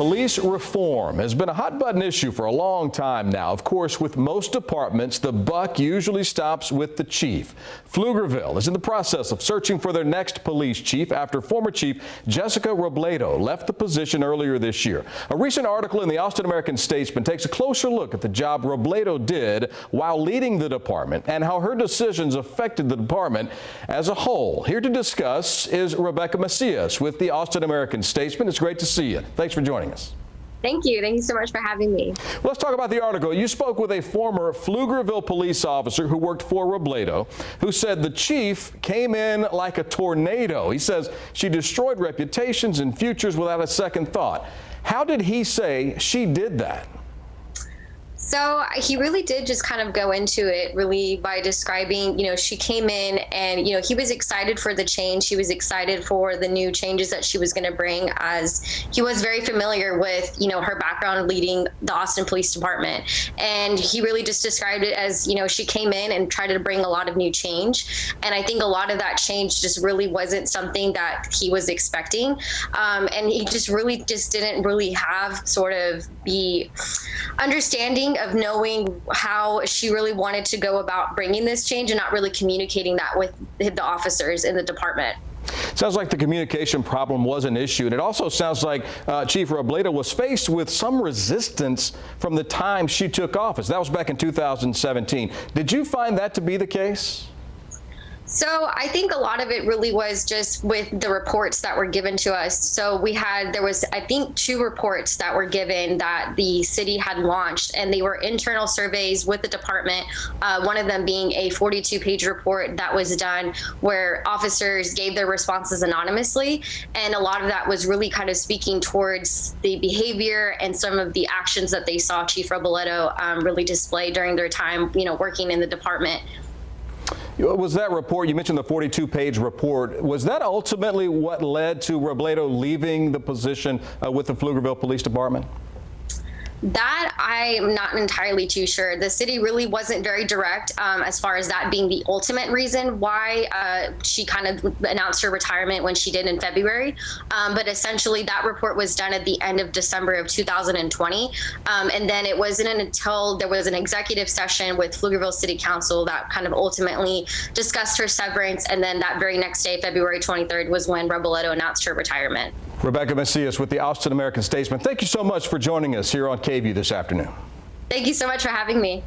Police reform has been a hot-button issue for a long time now. Of course, with most departments, the buck usually stops with the chief. Pflugerville is in the process of searching for their next police chief after former chief Jessica Robledo left the position earlier this year. A recent article in the Austin American-Statesman takes a closer look at the job Robledo did while leading the department and how her decisions affected the department as a whole. Here to discuss is Rebecca Macias with the Austin American-Statesman. It's great to see you. Thanks for joining us. Thank you. Thank you so much for having me. Let's talk about the article. You spoke with a former Pflugerville police officer who worked for Robledo, who said the chief came in like a tornado. He says she destroyed reputations and futures without a second thought. How did he say she did that? So he really did just kind of go into it really by describing, she came in and, he was excited for the change. He was excited for the new changes that she was going to bring, as he was very familiar with, her background leading the Austin Police Department. And he really just described it as, she came in and tried to bring a lot of new change. And I think a lot of that change just really wasn't something that he was expecting. And he just didn't really have sort of the understanding of knowing how she really wanted to go about bringing this change and not really communicating that with the officers in the department. Sounds like the communication problem was an issue, and it also sounds like Chief Robledo was faced with some resistance from the time she took office. That was back in 2017. Did you find that to be the case? So I think a lot of it really was just with the reports that were given to us. So there was, I think, 2 reports that were given that the city had launched, and they were internal surveys with the department. One of them being a 42-page report that was done where officers gave their responses anonymously. And a lot of that was really kind of speaking towards the behavior and some of the actions that they saw Chief Roboletto really display during their time, working in the department. Was that report, you mentioned the 42-page report, was that ultimately what led to Robledo leaving the position with the Pflugerville Police Department? That I'm not entirely too sure. The city really wasn't very direct as far as that being the ultimate reason why she kind of announced her retirement when she did in February. But essentially that report was done at the end of December of 2020. And then it wasn't until there was an executive session with Pflugerville City Council that kind of ultimately discussed her severance. And then that very next day, February 23rd, was when Roboletto announced her retirement. Rebecca Macias with the Austin American-Statesman. Thank you so much for joining us here on KVUE this afternoon. Thank you so much for having me.